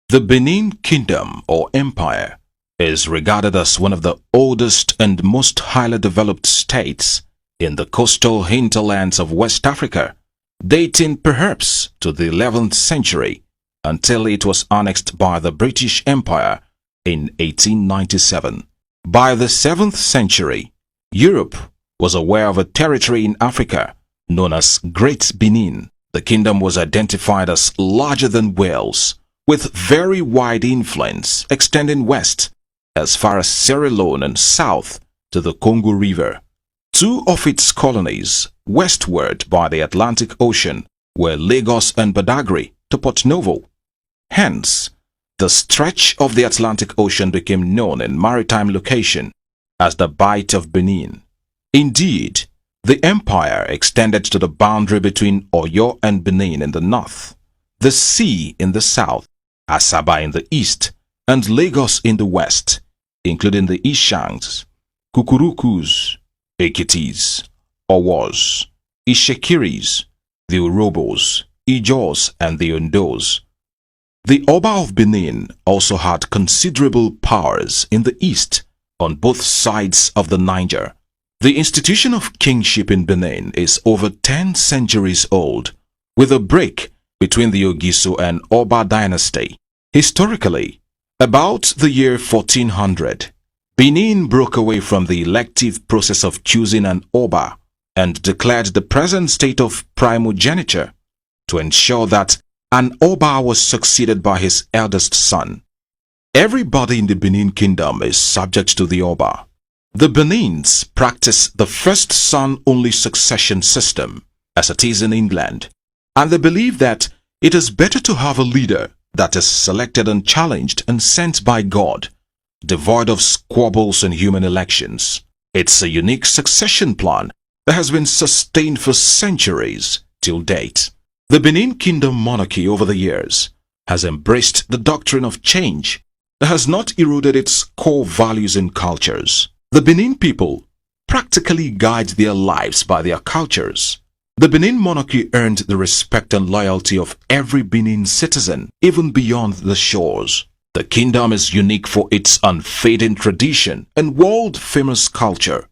The Benin Kingdom or Empire is regarded as one of the oldest and most highly developed states in the coastal hinterlands of West Africa, dating perhaps to the 11th century until it was annexed by the British Empire in 1897. By the 7th century, Europe was aware of a territory in Africa known as Great Benin. The kingdom was identified as larger than Wales, with very wide influence extending west as far as Sierra Leone and south to the Congo River. Two of its colonies westward by the Atlantic Ocean were Lagos and Badagry to Port Novo. Hence, the stretch of the Atlantic Ocean became known in maritime location as the Bight of Benin. Indeed, the empire extended to the boundary between Oyo and Benin in the north, the sea in the south, Asaba in the east, and Lagos in the west, including the Ishangs, Kukurukus, Ekitis, Owos, Ishekiris, the Urobos, Ijos, and the Ondos. The Oba of Benin also had considerable powers in the east on both sides of the Niger. The institution of kingship in Benin is over 10 centuries old, with a break between the Ogiso and Oba dynasty. Historically, about the year 1400, Benin broke away from the elective process of choosing an Oba and declared the present state of primogeniture to ensure that an Oba was succeeded by his eldest son. Everybody in the Benin Kingdom is subject to the Oba. The Benins practice the first son-only succession system, as it is in England, and they believe that it is better to have a leader that is selected and challenged and sent by God, devoid of squabbles and human elections. It's a unique succession plan that has been sustained for centuries till date. The Benin Kingdom monarchy over the years has embraced the doctrine of change that has not eroded its core values and cultures. The Benin people practically guide their lives by their cultures. The Benin monarchy earned the respect and loyalty of every Benin citizen, even beyond the shores. The kingdom is unique for its unfading tradition and world-famous culture.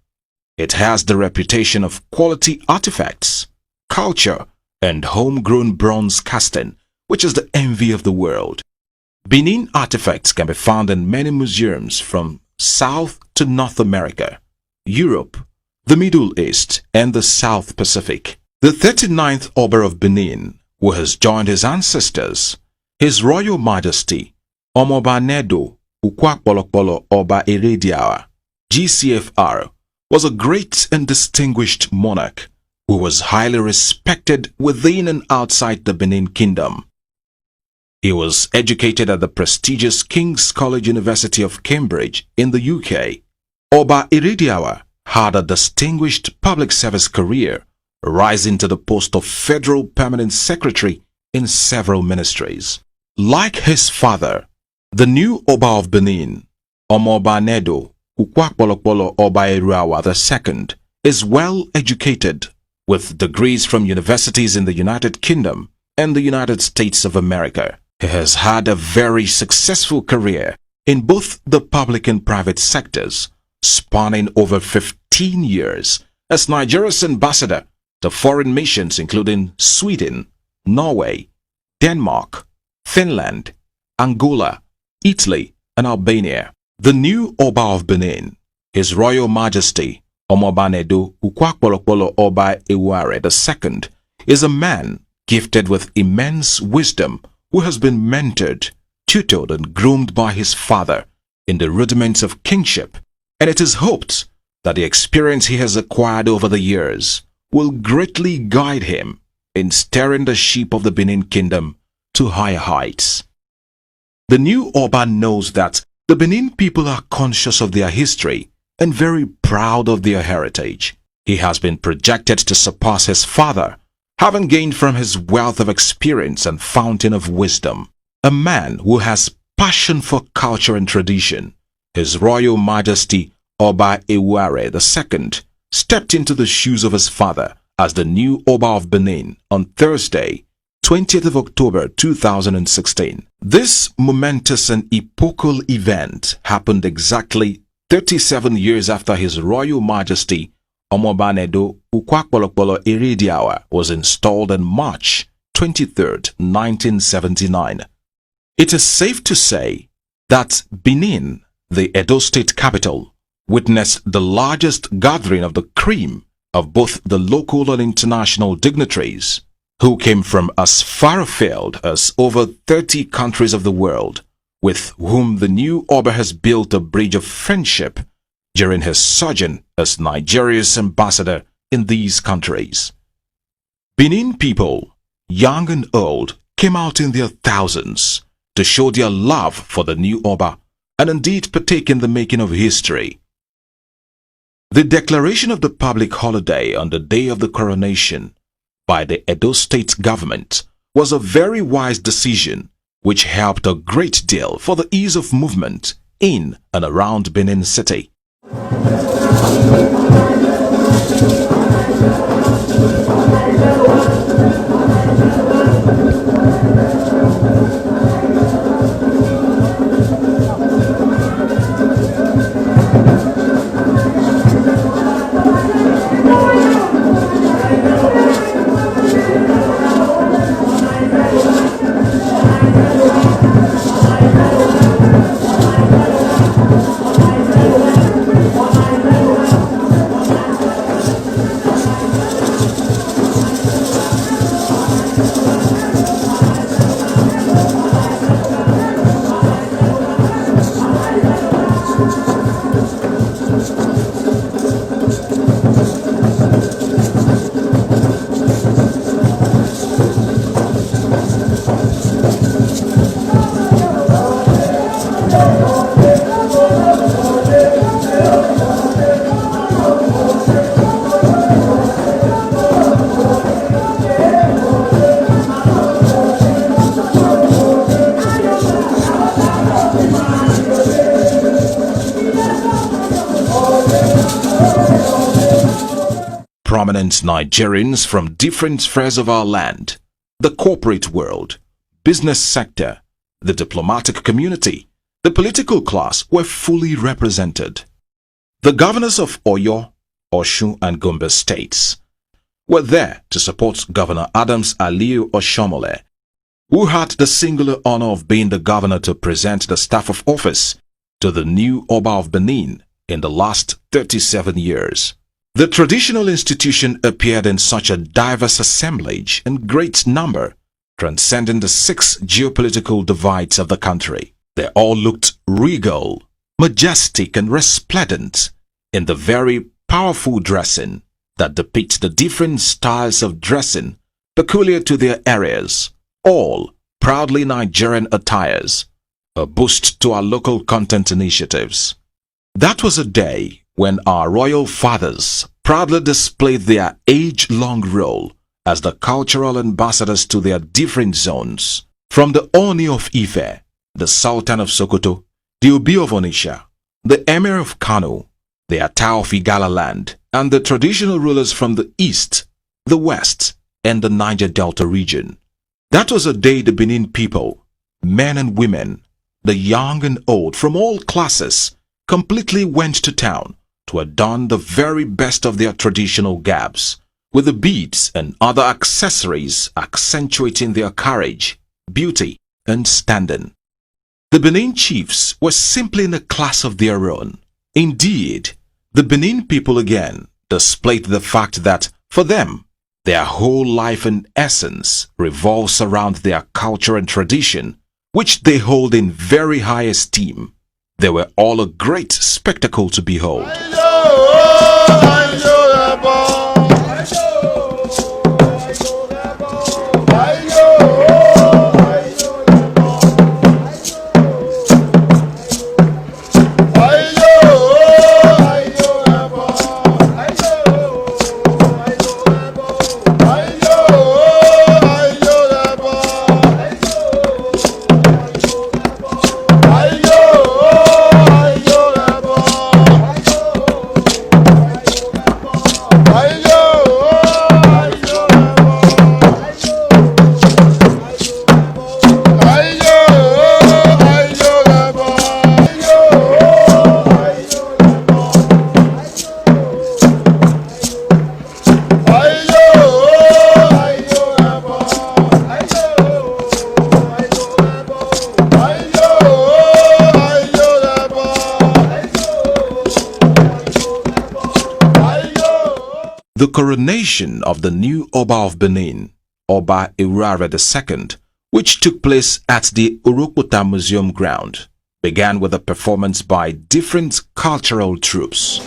It has the reputation of quality artifacts, culture, and homegrown bronze casting, which is the envy of the world. Benin artifacts can be found in many museums from South to North America, Europe, the Middle East, and the South Pacific. The 39th Oba of Benin, who has joined his ancestors, His Royal Majesty, Omoba Nedo Ukwakpolokpolo Oba Erediawa, GCFR, was a great and distinguished monarch who was highly respected within and outside the Benin Kingdom. He was educated at the prestigious King's College University of Cambridge in the UK. Oba Erediawa had a distinguished public service career, rising to the post of Federal Permanent Secretary in several ministries. Like his father, the new Oba of Benin, Omoba Nedo Ukwakpolokpolo Oba Erediawa II, is well educated with degrees from universities in the United Kingdom and the United States of America. He has had a very successful career in both the public and private sectors, spanning over 15 years as Nigeria's ambassador to foreign missions including Sweden, Norway, Denmark, Finland, Angola, Italy, and Albania. The new Oba of Benin, His Royal Majesty Omoba Nedo Ukwakpolokpolo Oba Ewuare II, is a man gifted with immense wisdom who has been mentored, tutored, and groomed by his father in the rudiments of kingship, and it is hoped that the experience he has acquired over the years will greatly guide him in steering the ship of the Benin Kingdom to higher heights. The new Oba knows that the Benin people are conscious of their history and very proud of their heritage. He has been projected to surpass his father, having gained from his wealth of experience and fountain of wisdom. A man who has passion for culture and tradition, His Royal Majesty Oba Ewuare II stepped into the shoes of his father as the new Oba of Benin on Thursday, 20th of October 2016. This momentous and epochal event happened exactly 37 years after His Royal Majesty Omobanedo Ukwakpolokpolo Iridiawa was installed on March 23, 1979. It is safe to say that Benin, the Edo State capital, witnessed the largest gathering of the cream of both the local and international dignitaries, who came from as far afield as over 30 countries of the world, with whom the new Oba has built a bridge of friendship during his sojourn as Nigeria's ambassador in these countries. Benin people, young and old, came out in their thousands to show their love for the new Oba and indeed partake in the making of history. The declaration of the public holiday on the day of the coronation by the Edo State government was a very wise decision which helped a great deal for the ease of movement in and around Benin City. Prominent Nigerians from different spheres of our land, the corporate world, business sector, the diplomatic community, the political class were fully represented. The governors of Oyo, Osun and Gombe states were there to support Governor Adams Aliyu Oshomole, who had the singular honor of being the governor to present the staff of office to the new Oba of Benin in the last 37 years. The traditional institution appeared in such a diverse assemblage in great number, transcending the 6 geopolitical divides of the country. They all looked regal, majestic and resplendent in the very powerful dressing that depicts the different styles of dressing peculiar to their areas, all proudly Nigerian attires, a boost to our local content initiatives. That was a day when our royal fathers proudly displayed their age-long role as the cultural ambassadors to their different zones, from the Oni of Ife, the Sultan of Sokoto, the Obi of Onitsha, the Emir of Kano, the Ata of Igala land, and the traditional rulers from the east, the west, and the Niger Delta region. That was a day the Benin people, men and women, the young and old from all classes, completely went to town to adorn the very best of their traditional garbs, with the beads and other accessories accentuating their courage, beauty, and standing. The Benin chiefs were simply in a class of their own. Indeed, the Benin people again displayed the fact that, for them, their whole life and essence revolves around their culture and tradition, which they hold in very high esteem. They were all a great spectacle to behold. coronation of the new Oba of Benin, Oba Irare II, which took place at the Urukputa Museum ground, began with a performance by different cultural troupes.